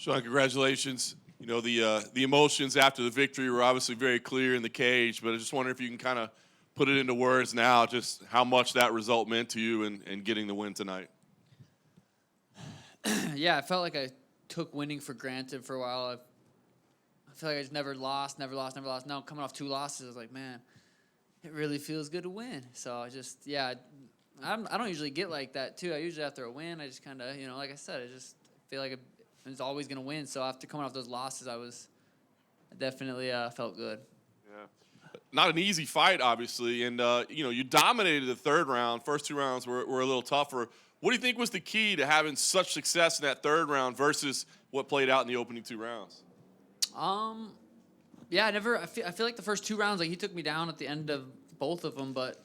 Sean, congratulations. You know, the emotions after the victory were obviously very clear in the cage, but I just wonder if you can kind of put it into words now, just how much that result meant to you and getting the win tonight. Yeah, I felt like I took winning for granted for a while. I feel like I just never lost. Now coming off 2 losses, I was like, man, it really feels good to win. So I just, yeah, I don't usually get like that too. I usually after a win, I just kind of, you know, like I said, I just feel like I was always going to win. So after coming off those losses, I definitely felt good. Yeah. Not an easy fight, obviously. And, you know, you dominated the third round. First 2 rounds were a little tougher. What do you think was the key to having such success in that third round versus what played out in the opening 2 rounds? Yeah, I feel like the first 2 rounds, like he took me down at the end of both of them, but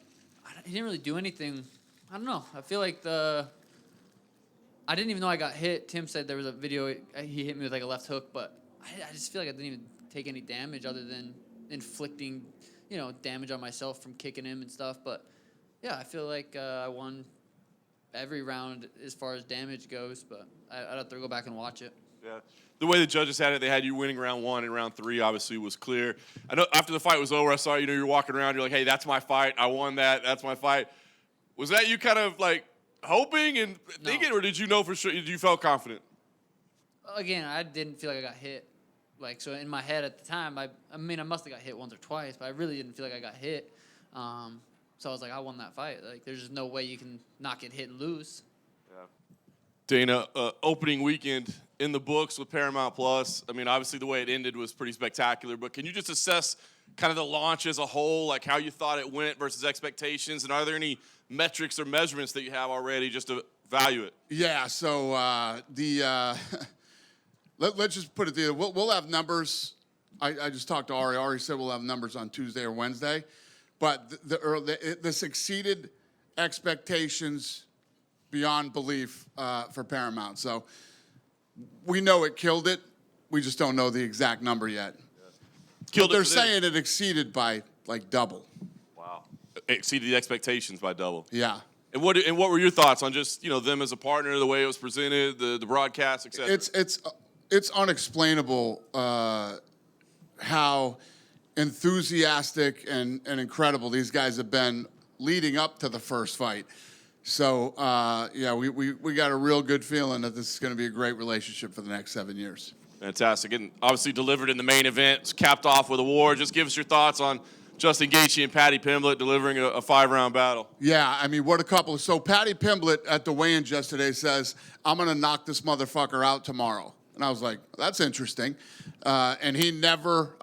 he didn't really do anything. I don't know. I feel like I didn't even know I got hit. Tim said there was a video, he hit me with like a left hook, but I just feel like I didn't even take any damage other than inflicting, you know, damage on myself from kicking him and stuff. But yeah, I feel like I won every round as far as damage goes, but I'd have to go back and watch it. Yeah. The way the judges had it, they had you winning round 1 and round 3 obviously was clear. I know after the fight was over, I saw you know you're walking around, you're like, hey, that's my fight. I won that. That's my fight. Was that you kind of like hoping and thinking, or did you know for sure? Did you feel confident? Again, I didn't feel like I got hit. Like, so in my head at the time, I mean, I must have got hit once or twice, but I really didn't feel like I got hit. So I was like, I won that fight. Like, there's just no way you can not get hit and lose. Yeah. Dana, opening weekend in the books with Paramount Plus. I mean, obviously the way it ended was pretty spectacular, but can you just assess kind of the launch as a whole, like how you thought it went versus expectations, and are there any metrics or measurements that you have already just to value it? Yeah, so let's just put it together. We'll have numbers. I just talked to Ari. Ari said we'll have numbers on Tuesday or Wednesday, but this exceeded expectations beyond belief for Paramount. So we know it killed it. We just don't know the exact number yet. Killed but it. They're saying it exceeded by like double. Wow. Exceeded the expectations by double. Yeah. And what were your thoughts on just, you know, them as a partner, the way it was presented, the broadcast, et cetera? It's unexplainable how enthusiastic and incredible these guys have been leading up to the first fight. So, yeah, we got a real good feeling that this is going to be a great relationship for the next 7 years. Fantastic. And obviously delivered in the main event. It's capped off with a war. Just give us your thoughts on Justin Gaethje and Paddy Pimblett delivering a 5-round battle. Yeah, I mean, what a couple. So Paddy Pimblett at the weigh-ins yesterday says, I'm going to knock this motherfucker out tomorrow. And I was like, that's interesting. And he never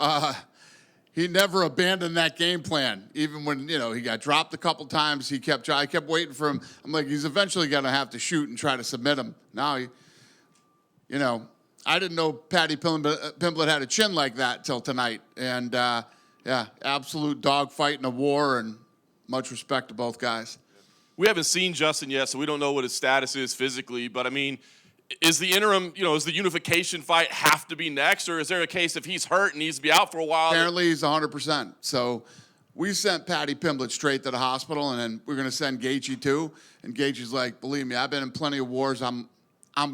abandoned that game plan. Even when, you know, he got dropped a couple times, I kept waiting for him. I'm like, he's eventually going to have to shoot and try to submit him. Now, you know, I didn't know Paddy Pimblett had a chin like that till tonight. And, yeah, absolute dogfight and a war, and much respect to both guys. We haven't seen Justin yet, so we don't know what his status is physically. But, I mean, is the interim, you know, is the unification fight have to be next? Or is there a case if he's hurt and needs to be out for a while? Apparently he's 100%. So we sent Paddy Pimblett straight to the hospital, and then we're going to send Gaethje too. And Gaethje's like, believe me, I've been in plenty of wars. I'm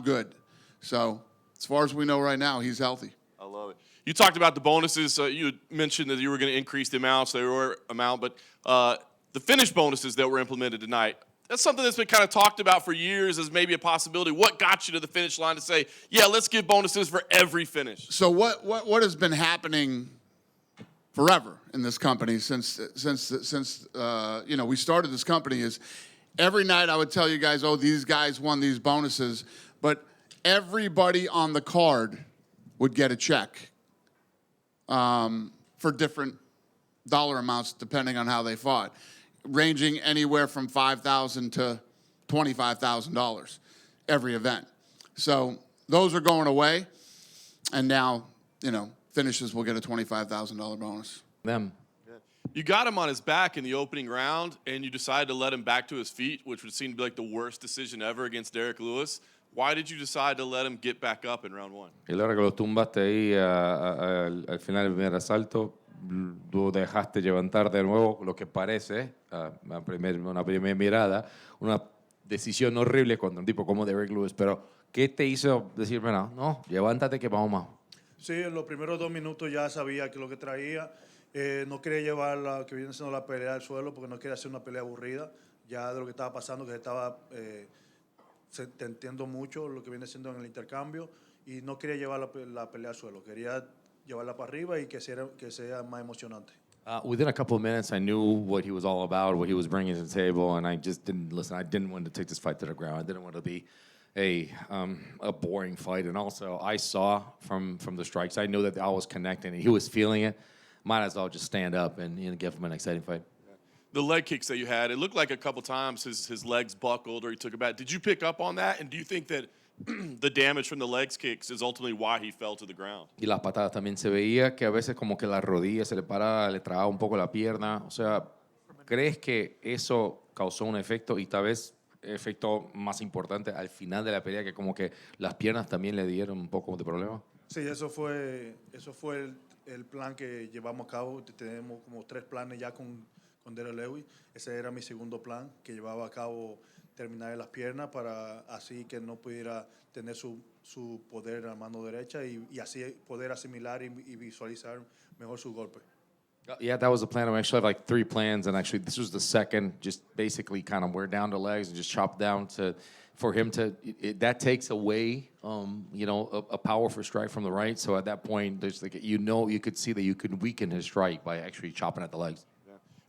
good. So as far as we know right now, he's healthy. I love it. You talked about the bonuses. You mentioned that you were going to increase the amounts. They were but the finish bonuses that were implemented tonight, that's something that's been kind of talked about for years as maybe a possibility. What got you to the finish line to say, yeah, let's give bonuses for every finish? So what has been happening forever in this company since you know, we started this company is every night I would tell you guys, oh, these guys won these bonuses, but everybody on the card would get a check for different dollar amounts depending on how they fought, ranging anywhere from $5,000 to $25,000 every event. So those are going away, and now, you know, finishes will get a $25,000 bonus. Them. You got him on his back in the opening round, and you decided to let him back to his feet, which would seem to be like the worst decision ever against Derek Lewis. Why did you decide to let him get back up in round 1? Y ahora que lo tumbaste ahí al final del primer asalto, lo dejaste levantar de nuevo, lo que parece, una primera mirada, una decisión horrible contra un tipo como Derek Lewis, pero ¿Qué te hizo decir, bueno, no, levántate que vamos más? Sí, en los primeros 2 minutos ya sabía que lo que traía. No quería llevar la que viene siendo la pelea al suelo porque no quería hacer una pelea aburrida. Ya de lo que estaba pasando, que te entiendo mucho lo que viene siendo en el intercambio y no quería llevar la pelea al suelo. Quería llevarla para arriba y que sea más emocionante. Within a couple of minutes, I knew what he was all about, what he was bringing to the table, and I just didn't listen. I didn't want to take this fight to the ground. I didn't want to be a boring fight. And also, I saw from the strikes, I knew that I was connecting, and he was feeling it. Might as well just stand up and give him an exciting fight. The leg kicks that you had, it looked like a couple times his legs buckled or he took a back. Did you pick up on that? And do you think that the damage from the legs kicks is ultimately why he fell to the ground? Y las patadas también se veía que a veces como que la rodilla se le paraba, le trababa un poco la pierna. O sea, ¿crees que eso causó un efecto y tal vez efecto más importante al final de la pelea que como que las piernas también le dieron un poco de problema? Sí, eso fue el plan que llevamos a cabo. Tenemos como 3 planes ya con Derek Lewis. Ese era mi segundo plan, que llevaba a cabo terminar en las piernas para así que no pudiera tener su poder en la mano derecha y así poder asimilar y visualizar mejor su golpe. Yeah, that was the plan. I actually had like 3 plans, and actually this was the second. Just basically kind of wear down the legs and just chop down for him to. That takes away, a powerful strike from the right. So at that point, there's like you could see that you could weaken his strike by actually chopping at the legs.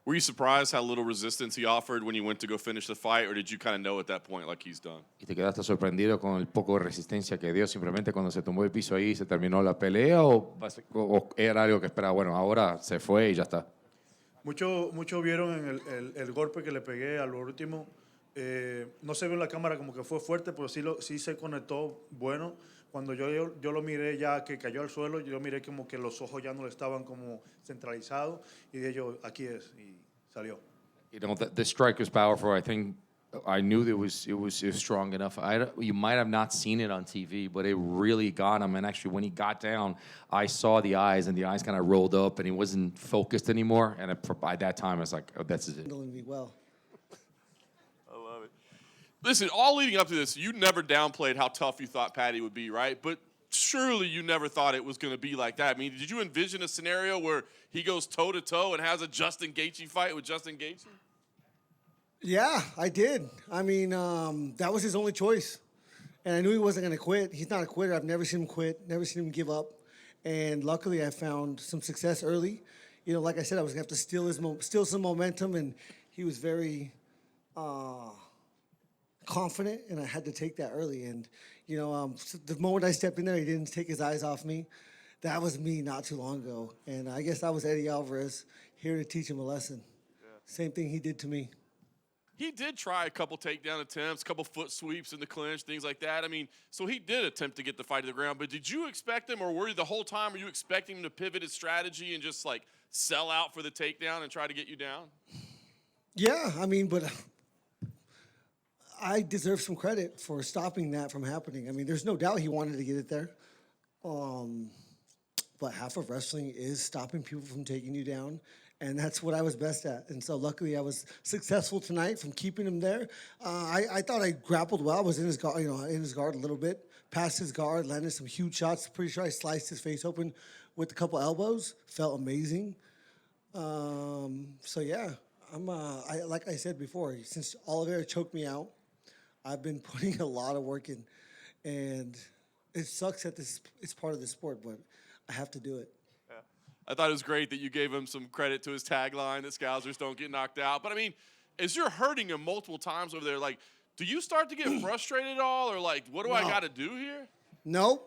Were you surprised how little resistance he offered when you went to go finish the fight, or did you kind of know at that point like he's done? ¿Y te quedaste sorprendido con el poco de resistencia que dio simplemente cuando se tumbó el piso ahí y se terminó la pelea o era algo que esperaba, bueno, ahora se fue y ya está? Muchos vieron en el golpe que le pegué al último. No se ve en la cámara como que fue fuerte, pero sí se conectó bueno. Cuando yo lo miré ya que cayó al suelo, yo miré como que los ojos ya no estaban como centralizados y de ellos aquí es y salió. The strike was powerful. I think I knew it was strong enough. You might have not seen it on TV, but it really got him. And actually, when he got down, I saw the eyes, and the eyes kind of rolled up, and he wasn't focused anymore. And by that time, I was like, oh, that's it. Handling me well. Listen, all leading up to this, you never downplayed how tough you thought Patty would be, right? But surely you never thought it was going to be like that. I mean, did you envision a scenario where he goes toe-to-toe and has a Justin Gaethje fight with Justin Gaethje? Yeah, I did. I mean, that was his only choice. And I knew he wasn't going to quit. He's not a quitter. I've never seen him quit, never seen him give up. And luckily, I found some success early. Like I said, I was going to have to steal some momentum, and he was very confident, and I had to take that early. And, the moment I stepped in there, he didn't take his eyes off me. That was me not too long ago. And I guess that was Eddie Alvarez here to teach him a lesson. Yeah. Same thing he did to me. He did try a couple takedown attempts, a couple foot sweeps in the clinch, things like that. I mean, so he did attempt to get the fight to the ground, but did you expect him, or were you the whole time, were you expecting him to pivot his strategy and just like sell out for the takedown and try to get you down? Yeah, I mean, but I deserve some credit for stopping that from happening. I mean, there's no doubt he wanted to get it there. But half of wrestling is stopping people from taking you down. And that's what I was best at. And so luckily I was successful tonight from keeping him there. I thought I grappled well. I was in his guard, a little bit. Passed his guard, landed some huge shots. Pretty sure I sliced his face open with a couple elbows. Felt amazing. So yeah, like I said before, since Oliveira choked me out, I've been putting a lot of work in. And it sucks that it's part of the sport, but I have to do it. I thought it was great that you gave him some credit to his tagline that Scousers don't get knocked out. But, I mean, as you're hurting him multiple times over there, like, do you start to get frustrated at all? Or, like, what do I got to do here? Nope.